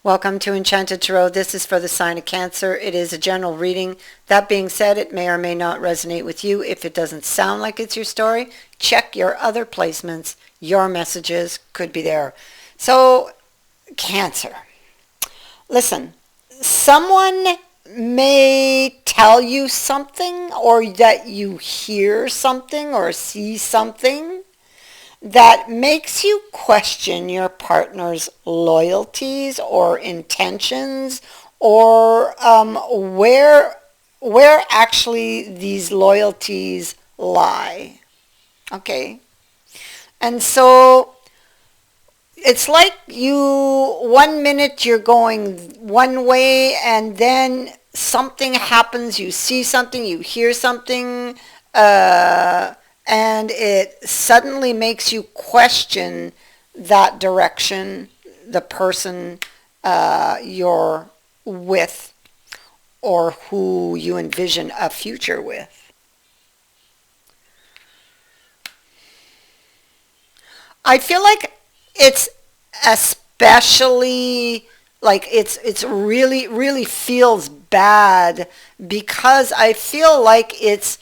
Welcome to Enchanted Tarot. This is for the sign of Cancer. It is a general reading. That being said, it may or may not resonate with you. If it doesn't sound like it's your story, check your other placements. Your messages could be there. So, Cancer. Listen, someone may tell you something, or that you hear something or see something that makes you question your partner's loyalties or intentions, or where actually these loyalties lie. Okay, and so it's like one minute you're going one way, and then something happens, you see something, you hear something, and it suddenly makes you question that direction, the person you're with, or who you envision a future with. I feel like it's especially like it's really feels bad, because I feel like it's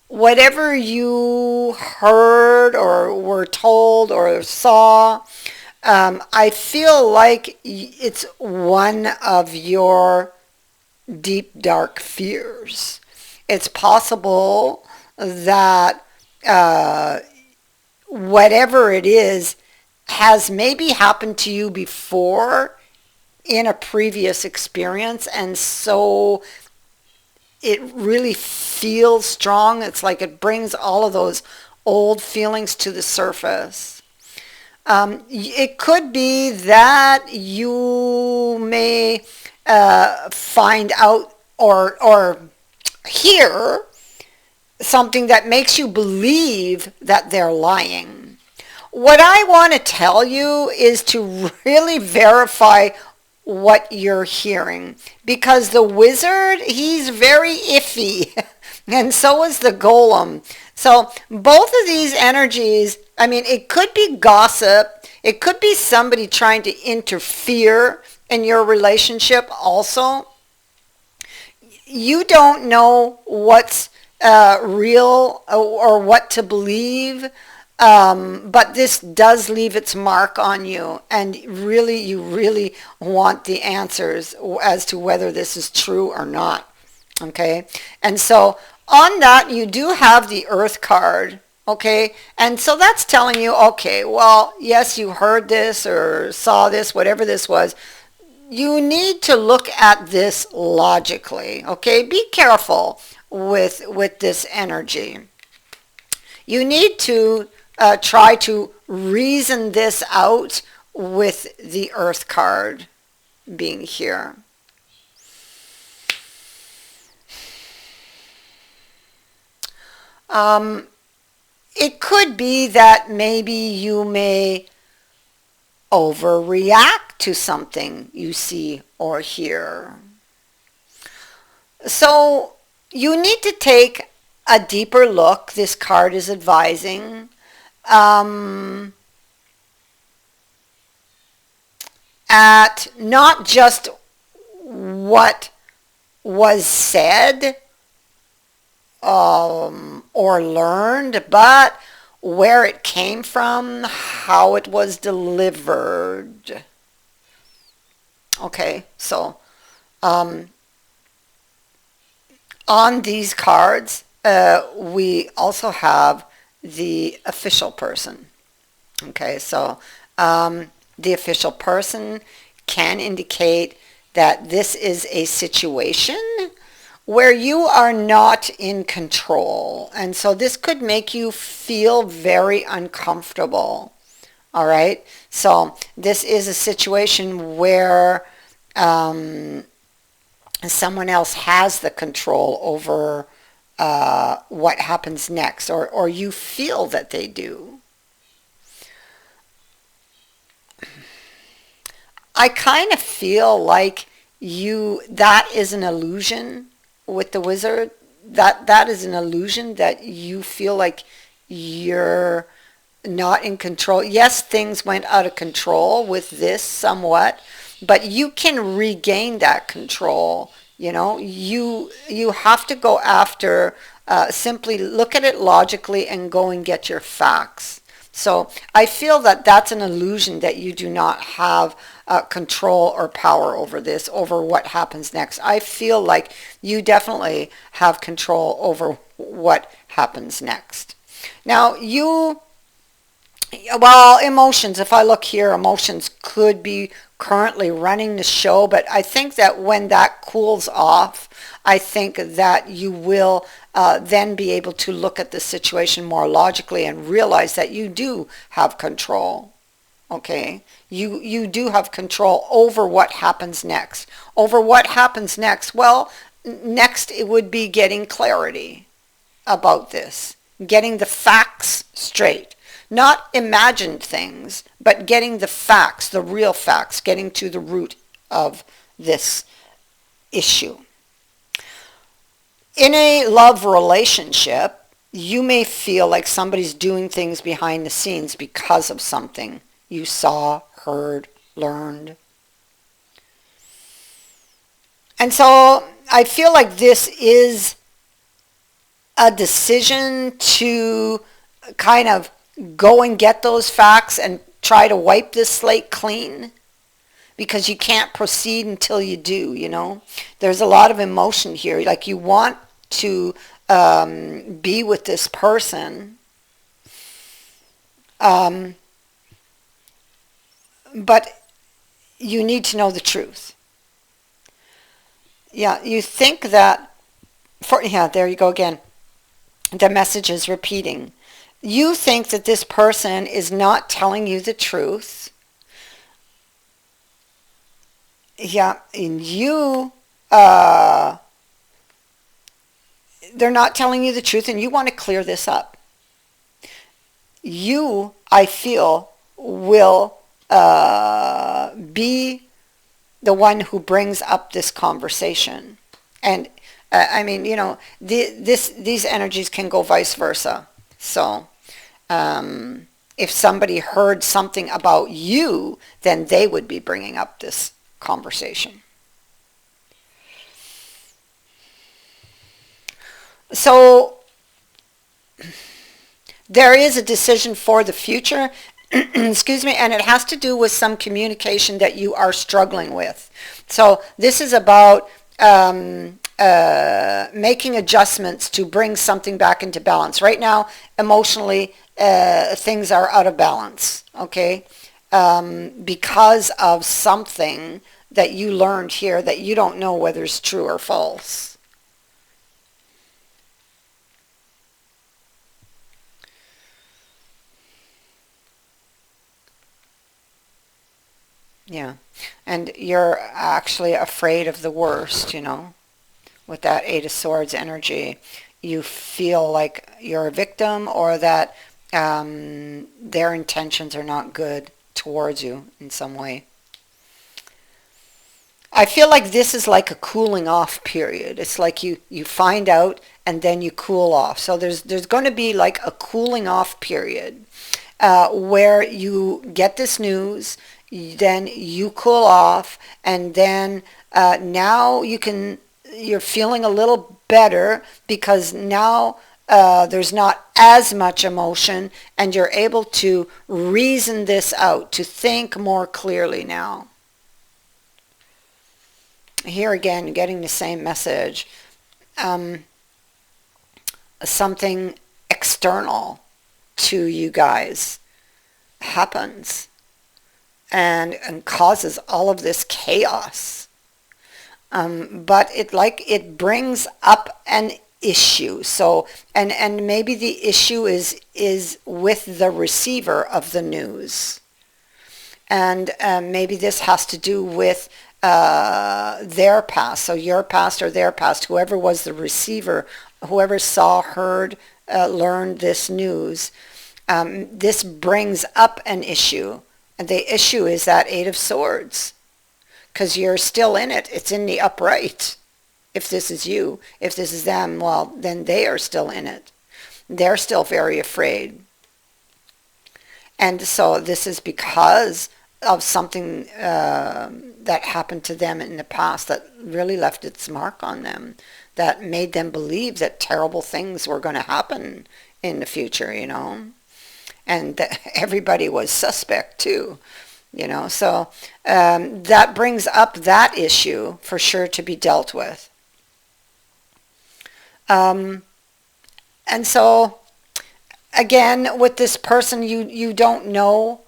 whatever you heard or were told or saw. I feel like it's one of your deep dark fears. It's possible that whatever it is has maybe happened to you before in a previous experience, and so it really feels strong. It's like it brings all of those old feelings to the surface. It could be that you may find out or hear something that makes you believe that they're lying. What I want to tell you is to really verify what you're hearing, because the wizard, he's very iffy, and so is the golem. So both of these energies, I mean, it could be gossip, it could be somebody trying to interfere in your relationship also. You don't know what's real or what to believe. But this does leave its mark on you, and really, you really want the answers as to whether this is true or not. Okay, and so on that, you do have the Earth card. Okay, and so that's telling you, okay, well, yes, you heard this or saw this, whatever this was. You need to look at this logically. Okay, be careful with this energy. You need to try to reason this out with the Earth card being here. It could be that maybe you may overreact to something you see or hear. So you need to take a deeper look. This card is advising at not just what was said or learned, but where it came from, how it was delivered. Okay, so on these cards, we also have the official person. Okay, so the official person can indicate that this is a situation where you are not in control, and so this could make you feel very uncomfortable. All right, so this is a situation where someone else has the control over what happens next, or you feel that they do. I kind of feel like that is an illusion with the wizard. That is an illusion, that you feel like you're not in control. Yes, things went out of control with this somewhat, but you can regain that control. You have to go after, simply look at it logically and go and get your facts. So I feel that that's an illusion, that you do not have control or power over this, over what happens next. I feel like you definitely have control over what happens next. Now, well, emotions, if I look here, emotions could be currently running the show, but I think that when that cools off, I think that you will then be able to look at the situation more logically and realize that you do have control. Okay, you do have control over what happens next. Over what happens next? Well, next it would be getting clarity about this, getting the facts straight. Not imagined things, but getting the facts, the real facts, getting to the root of this issue. In a love relationship, you may feel like somebody's doing things behind the scenes because of something you saw, heard, learned. And so I feel like this is a decision to kind of go and get those facts and try to wipe this slate clean, because you can't proceed until you do. There's a lot of emotion here. Like, you want to be with this person, but you need to know the truth. Yeah, you think that, there you go again. The message is repeating. You think that this person is not telling you the truth. Yeah, and they're not telling you the truth, and you want to clear this up. You, I feel, will be the one who brings up this conversation. And I mean, these energies can go vice versa. So if somebody heard something about you, then they would be bringing up this conversation. So there is a decision for the future, excuse me, and it has to do with some communication that you are struggling with. So this is about making adjustments to bring something back into balance. Right now, emotionally, things are out of balance, okay? Because of something that you learned here that you don't know whether it's true or false. Yeah, and you're actually afraid of the worst, with that Eight of Swords energy. You feel like you're a victim, or that their intentions are not good towards you in some way. I feel like this is like a cooling off period. It's like you find out and then you cool off. So there's going to be like a cooling off period where you get this news, then you cool off, and then now you're feeling a little better, because now there's not as much emotion, and you're able to reason this out, to think more clearly now. Here again, getting the same message. Something external to you guys happens and causes all of this chaos. But it brings up an issue. So, and maybe the issue is with the receiver of the news. And maybe this has to do with their past. So your past or their past, whoever was the receiver, whoever saw, heard, learned this news, this brings up an issue. And the issue is that Eight of Swords, because you're still in it. It's in the upright. If this is you, if this is them, well, then they are still in it. They're still very afraid. And so this is because of something that happened to them in the past that really left its mark on them, that made them believe that terrible things were going to happen in the future, and that everybody was suspect too, So that brings up that issue for sure to be dealt with. Um, and so again, with this person, you don't know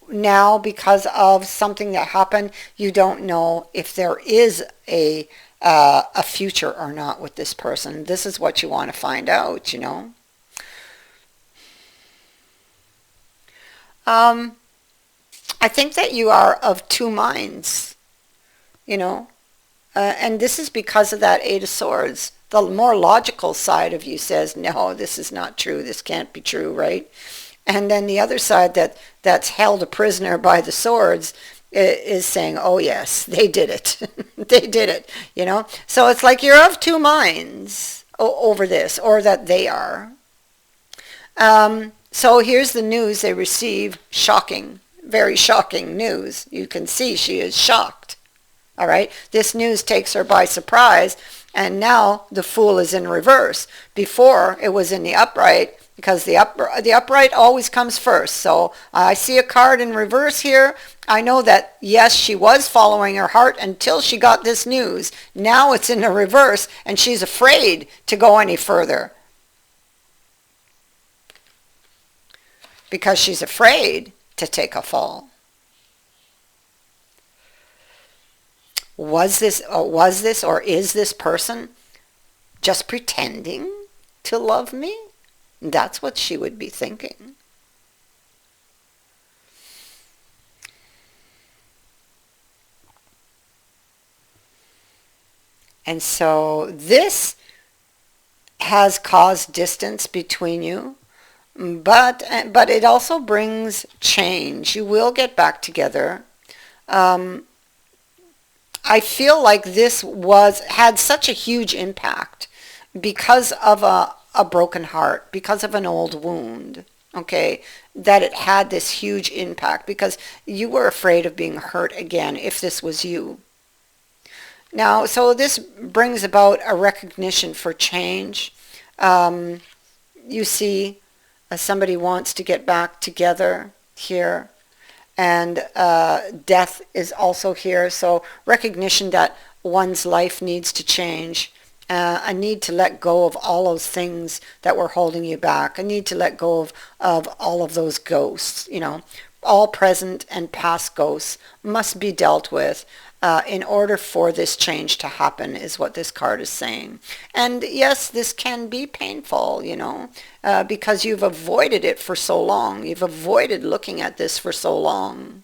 now because of something that happened. You don't know if there is a future or not with this person. This is what you want to find out. Um, I think that you are of two minds, you know, and this is because of that Eight of Swords. The more logical side of you says, no, this is not true. This can't be true, right? And then the other side that's held a prisoner by the swords is saying, oh yes, they did it. They did it. So it's like you're of two minds over this, or that they are. So here's the news they receive. Shocking, very shocking news. You can see she is shocked. All right, this news takes her by surprise, and now the Fool is in reverse. Before it was in the upright, because the upright always comes first. So I see a card in reverse here. I know that yes, she was following her heart until she got this news. Now it's in the reverse, and she's afraid to go any further because she's afraid to take a fall. Was this or is this person just pretending to love me? That's what she would be thinking. And so this has caused distance between you, but it also brings change. You will get back together. I feel like this had such a huge impact because of a broken heart, because of an old wound, okay, that it had this huge impact because you were afraid of being hurt again if this was you. Now, so this brings about a recognition for change. You see, somebody wants to get back together here. And death is also here. So recognition that one's life needs to change. A need to let go of all those things that were holding you back. A need to let go of all of those ghosts. All present and past ghosts must be dealt with in order for this change to happen, is what this card is saying. And yes, this can be painful, because you've avoided it for so long. You've avoided looking at this for so long.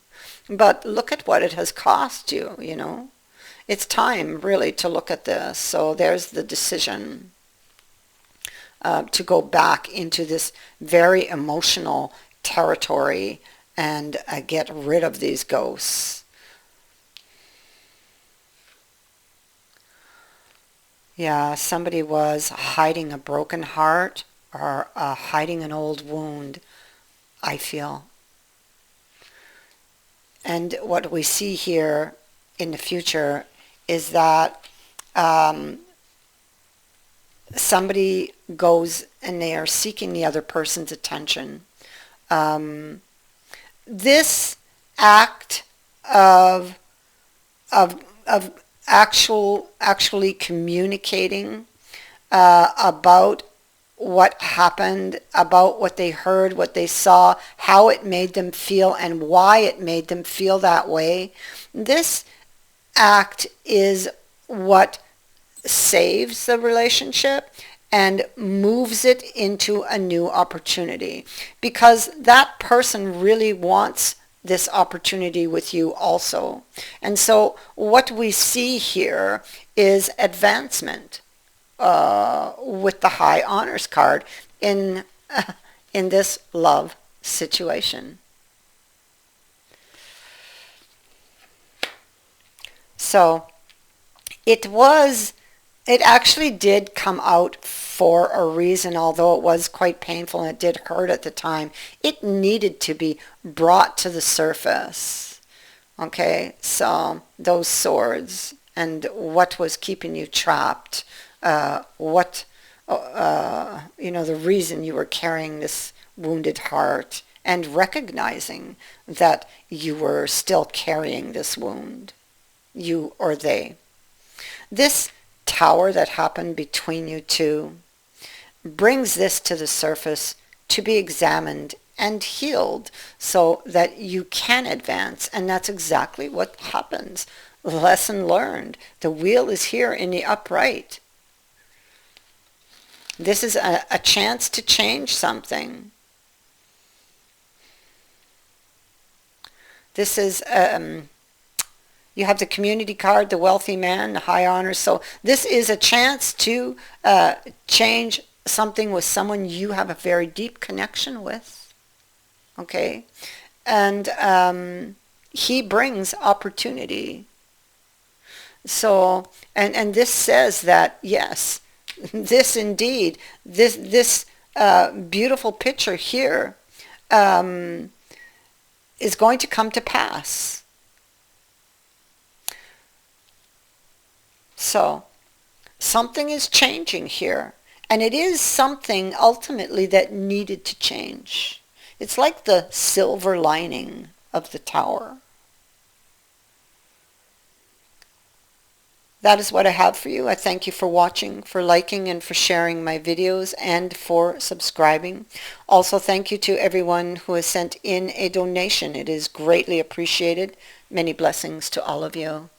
But look at what it has cost you, It's time, really, to look at this. So there's the decision to go back into this very emotional territory and get rid of these ghosts. Yeah, somebody was hiding a broken heart or hiding an old wound, I feel. And what we see here in the future is that somebody goes and they are seeking the other person's attention. This act of actually communicating about what happened, about what they heard, what they saw, how it made them feel, and why it made them feel that way. This act is what saves the relationship and moves it into a new opportunity, because that person really wants this opportunity with you also. And so what we see here is advancement with the High Honors card in this love situation. So it actually did come out for a reason, although it was quite painful and it did hurt at the time. It needed to be brought to the surface. Okay, so those swords and what was keeping you trapped, the reason you were carrying this wounded heart, and recognizing that you were still carrying this wound, you or they. This tower that happened between you two brings this to the surface to be examined and healed so that you can advance. And that's exactly what happens. Lesson learned. The wheel is here in the upright. This is a chance to change something. This is, you have the community card, the wealthy man, the high honors. So this is a chance to change something with someone you have a very deep connection with. Okay? And he brings opportunity. So, and this says that, yes, this indeed, this beautiful picture here is going to come to pass. So, something is changing here. And it is something ultimately that needed to change. It's like the silver lining of the tower. That is what I have for you. I thank you for watching, for liking, and for sharing my videos, and for subscribing. Also, thank you to everyone who has sent in a donation. It is greatly appreciated. Many blessings to all of you.